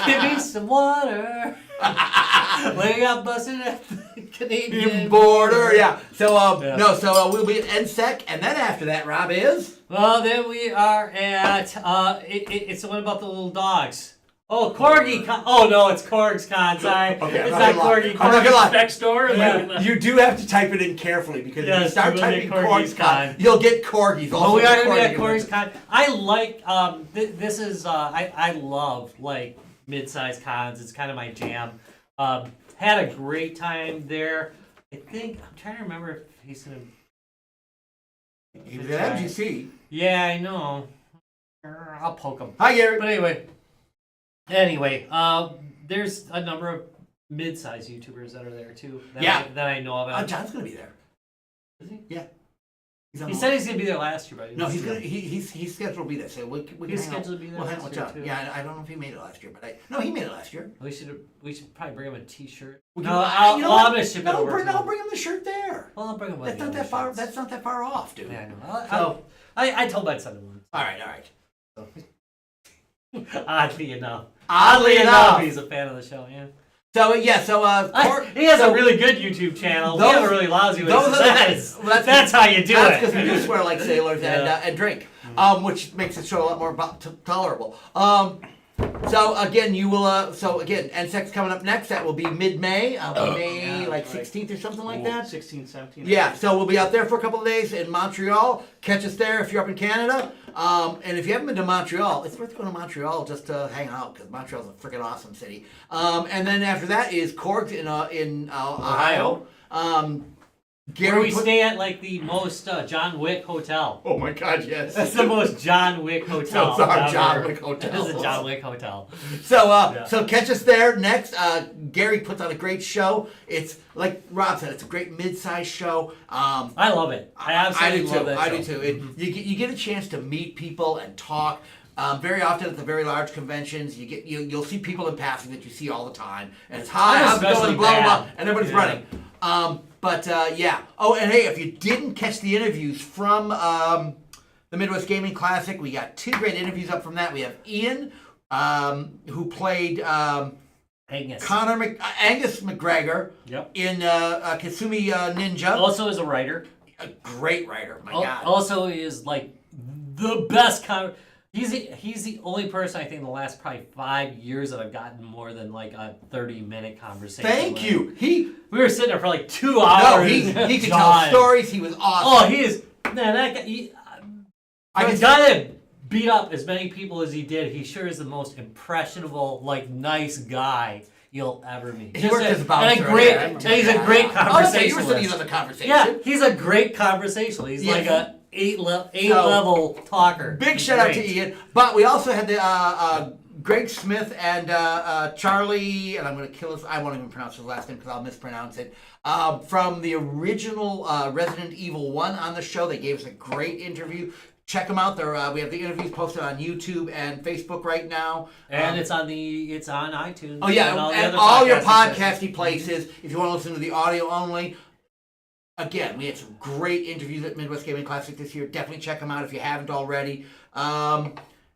Give me some water. Larry got busted at the Canadian border, yeah. So Yeah. no, so we'll be at NSEC, and then after that, Rob is. Well, then we are at it's the one about the little dogs. Oh, Corgi Con. Oh no, it's Corgs Con. Sorry, Okay, it's I'm not not gonna lie. Corgi I'm Con. not gonna lie. Next door. And Yeah. then, You do have to type it in carefully because if you Yes, start you will get typing Corgis Corgis Con, you'll get Corgis. Oh, Also we are gonna be at Corgi Corgis Con. I like this is I love like mid-sized cons. It's kind of my jam. Had a great time there. I think I'm trying to remember if he's gonna. He was at MGC. Yeah, I know. I'll poke him. Hi, Gary. But anyway, there's a number of mid-sized YouTubers that are there too. That I know about. John's gonna be there. Is he? Yeah. He's on He the said line. he's gonna be there last year, but I didn't No, he's see gonna. him. He's scheduled to be there. So we can He's hang out. scheduled to be there We'll hang last out with year, John. too. Yeah, I don't know if he made it last year, but no, he made it last year. We should probably bring him a T-shirt. We No, can- I'm what? gonna ship it over. I'll to him. bring him the shirt there. Well, I'll bring him. That's not that far. That's not that far off, dude. Yeah, I know. So- I told my son one. All right. Oddly enough. Oddly he's a fan of the show. Yeah. So yeah, He has a really good YouTube channel. We have a really lousy one. those are That's how you do That's because it. we do swear like sailors Yeah. and drink, which makes the show a lot more tolerable. So again, NSEC's coming up next. That will be mid-May, May yeah, like right. 16th or something like that. 16, 17. Yeah, so we'll be out there for a couple of days in Montreal. Catch us there if you're up in Canada. And if you haven't been to Montreal, it's worth going to Montreal just to hang out because Montreal's a freaking awesome city. And then after that is Cork in Ohio. Where we stay at like the most John Wick hotel. Oh my God, yes. That's the most John Wick hotel. Those are ever. John Wick hotels. This is a John Wick hotel. So catch us there next. Gary puts on a great show. It's like Rob said, it's a great mid-sized show. I love it. I absolutely love that I show. do too. You get a chance to meet people and talk. Very often at the very large conventions, you'll see people in passing that you see all the time, and it's hi, how's it going, especially blah blah blah, bad. and everybody's Yeah. running. Yeah. Oh, and hey, if you didn't catch the interviews from the Midwest Gaming Classic, we got 2 great interviews up from that. We have Ian, who played Angus. Angus McGregor Yep. in Kasumi Ninja. Also is a writer. A great writer, my God. Also is like the best He's the only person I think in the last probably 5 years that I've gotten more than like a 30-minute conversation. Thank with. you. We were sitting there for like 2 hours. No, he could tell John. stories. He was awesome. Oh, he is man. That guy. I can guy that beat up as many people as he did. He sure is the most impressionable, like nice guy you'll ever meet. He worked as a and bouncer. a great. Yeah, I And remember. he's a great Oh, okay, conversationalist. you were sitting in the conversation. Yeah, he's a great conversationalist. He's Yeah. like a eight level talker. Big He's shout out to great. Ian. But we also had the Greg Smith and Charlie, and I'm going to kill his. I won't even pronounce his last name because I'll mispronounce it. From the original Resident Evil 1 on the show, they gave us a great interview. Check them out. We have the interviews posted on YouTube and Facebook right now. And it's on iTunes. Oh yeah, and all your podcasting podcasty places. If you want to listen to the audio only. Again, we had some great interviews at Midwest Gaming Classic this year. Definitely check them out if you haven't already.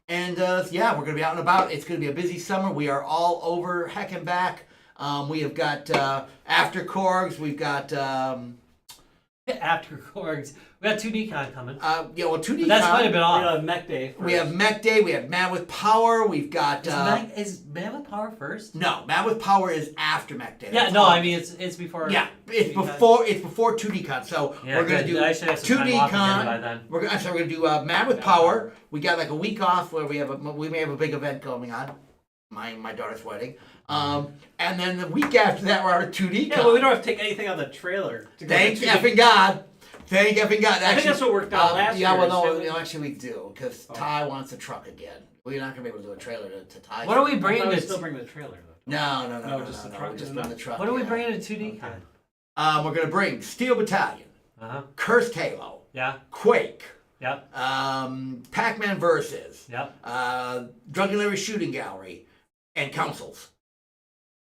And yeah, we're going to be out and about. It's going to be a busy summer. We are all over heck and back. We have got After Korgs. We've got... After Korgs. We got 2D-Con coming. yeah, well, 2D. But that's quite a bit We off. have Mech Day. We have Mech Day. We have Man with Power. We've got. Is Man with Power first? No, Man with Power is after Mech Day. Yeah, That's no, all. I mean it's before. Yeah, it's 2D-Con. before 2D-Con. So Yeah, we're gonna good. do I should have some time off again by then. We're gonna do Man with Power. We got like a week off where we may have a big event going on. My daughter's wedding. And then the week after that we're out of 2D-Con. Yeah, but we don't have to take anything on the trailer. To go Thank to effing God. Thank effing God. Actually, I think that's what worked out last yeah, year. well, no, so- no, actually we do, because Ty wants a truck again. We're not going to be able to do a trailer to Ty. What are we I bringing thought we to? still bring the trailer though. No, just the no. truck, We're just isn't bring it? the truck. What are we yeah. bringing to 2D-Con? We're going to bring Steel Battalion, Cursed Halo, Yeah. Quake, Yep. Pac-Man Versus, Yep. Drunken Larry Shooting Gallery, and Councils.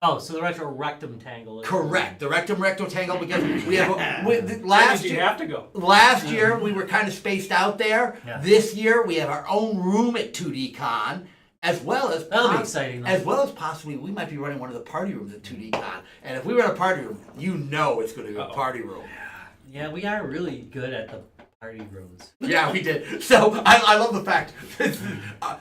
Oh, so the retro rectum tangle. Is Correct. The Rectum Recto Tangle, because we have That last means you year. have to go. Last year we were kind of spaced out there. Yeah. This year we have our own room at 2D-Con, as well as That'll be exciting, though. As well as possibly we might be running one of the party rooms at 2D-Con. And if we run a party room, you know it's going to be a party room. Yeah, we are really good at the party rooms. Yeah, we did. So I love the fact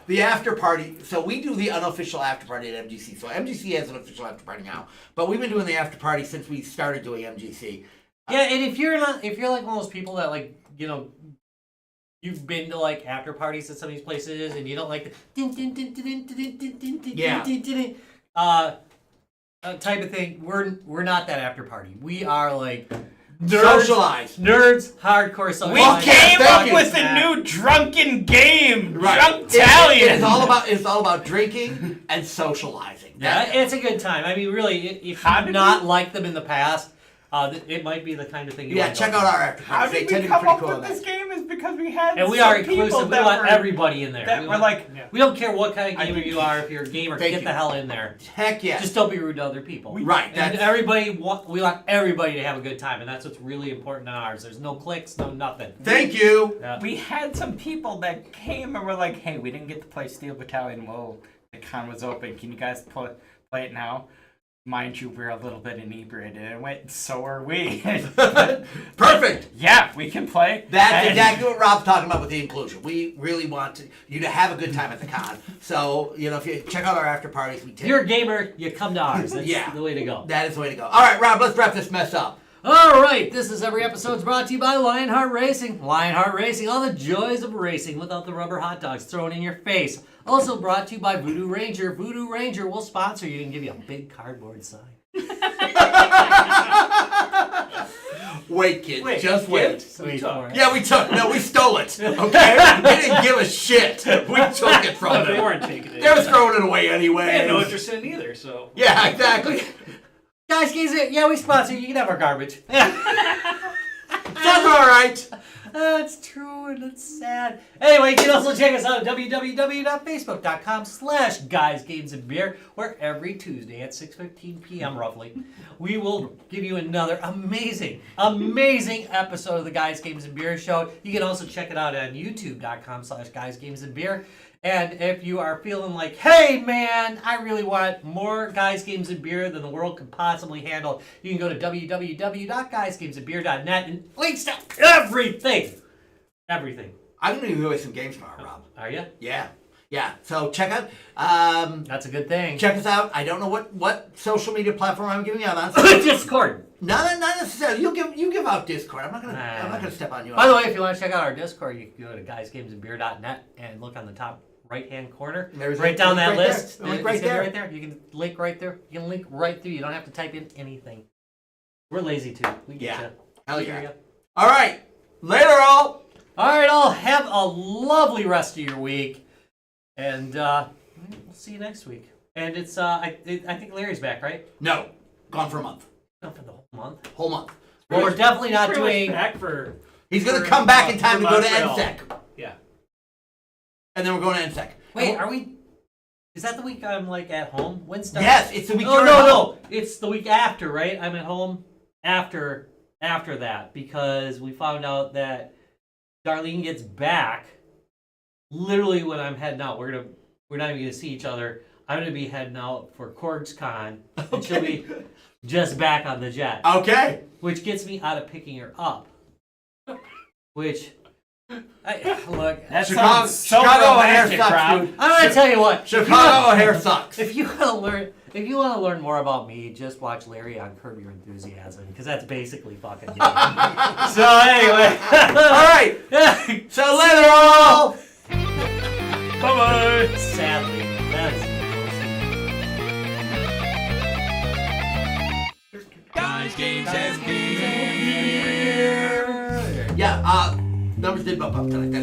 the after party. So we do the unofficial after party at MGC. So MGC has an official after party now, but we've been doing the after party since we started doing MGC. Yeah, and if you're like one of those people that like, you know, you've been to like after parties at some of these places and you don't like the type of thing, we're not that after party. We are like nerds, hardcore We socialized. came thank up you. with a new drunken game, Right. Drunktallion. It's all about drinking and socializing. Yeah, it's a good time. I mean, really, if How you've did not liked them in the past, it might be the kind of thing you Yeah, want to check go out to. our after How parties. They did tend we to be come pretty up cool with on this that. game? Is because we had And we some are people inclusive. We that want were, everybody in there. that We were want- like, we don't care what kind of I gamer think- you are. If you're a gamer, Thank get you. the hell in there. Heck yeah. Just don't be rude to other people. Right. And That's, everybody, we want everybody to have a good time, and that's what's really important in ours. There's no clicks, no nothing. thank you. Yeah. we had some people that came and were like, "Hey, we didn't get to play Steel Battalion. Well, the con was open. Can you guys play it now?" Mind you, we're a little bit inebriated, and went. So are we. Perfect. Yeah, we can play. That's And- exactly what Rob's talking about with the inclusion. We really want you to have a good time at the con. So, if you check out our after parties, we If take you're a gamer, you come to ours. That's Yeah. the way to go. that is the way to go. All right, Rob, let's wrap this mess up. All right, this is every episode's brought to you by Lionheart Racing. Lionheart Racing, all the joys of racing without the rubber hot dogs thrown in your face. Also brought to you by Voodoo Ranger. Voodoo Ranger will sponsor you and give you a big cardboard sign. Wait, kids, just wait. Wait for it. Yeah, we stole it. Okay, we didn't give a shit. We took it from Oh, they them. weren't taking it. They were throwing it away anyway. They had no interest in it either, so. Yeah, exactly. Guys, yeah, we sponsor you. You can have our garbage. Sounds all right. That's true and it's sad. Anyway, you can also check us out at www.facebook.com/guysgamesandbeer, where every Tuesday at 6:15 p.m. roughly, we will give you another amazing episode of the Guys Games and Beer Show. You can also check it out on youtube.com/guysgamesandbeer. And if you are feeling like, hey man, I really want more Guys Games and Beer than the world could possibly handle, you can go to www.guysgamesandbeer.net and links to everything. Everything. I'm gonna give away some games tomorrow, Rob. Are you? Yeah. So check out. That's a good thing. Check us out. I don't know what social media platform I'm giving out on. Discord. Not necessarily. You give out Discord. I'm not gonna step on you. By the way, if you want to check out our Discord, you can go to guysgamesandbeer.net and look on the top right-hand corner. There's right a down link that right list. there. A link It's right gonna be there. right there. You can link right there. You can link right through. You don't have to type in anything. We're lazy too. We get Yeah. you. Hell We yeah. hear ya. All right. Later, all. All right, all. Have a lovely rest of your week, and we'll see you next week. And it's I think Larry's back, right? No, gone for a month. Not for the whole month. Whole month. Well, we're definitely not Pretty much doing. back for. He's gonna for, come back in time to for go to Montreal. NSEC, Yeah. and then we're going to NSEC. Wait, are we? Is that the week I'm like at home? When's that? Yes, it's the week. Oh you're no, at home. no! It's the week after, right? I'm at home after that because we found out that Darlene gets back literally when I'm heading out, we're not even gonna see each other. I'm gonna be heading out for CorgsCon, and she'll be just back on the jet. Okay. Which gets me out of picking her up. Which, look, That Chicago sounds so O'Hare romantic, sucks, Rob. dude. I'm gonna tell you what. Chicago O'Hare sucks. If you want to learn more about me, just watch Larry on Curb Your Enthusiasm, because that's basically fucking me. So anyway, All right. So later all. Bye-bye. Sadly, that's Guys, games, and beer. Yeah. Numbers did bump up tonight. That's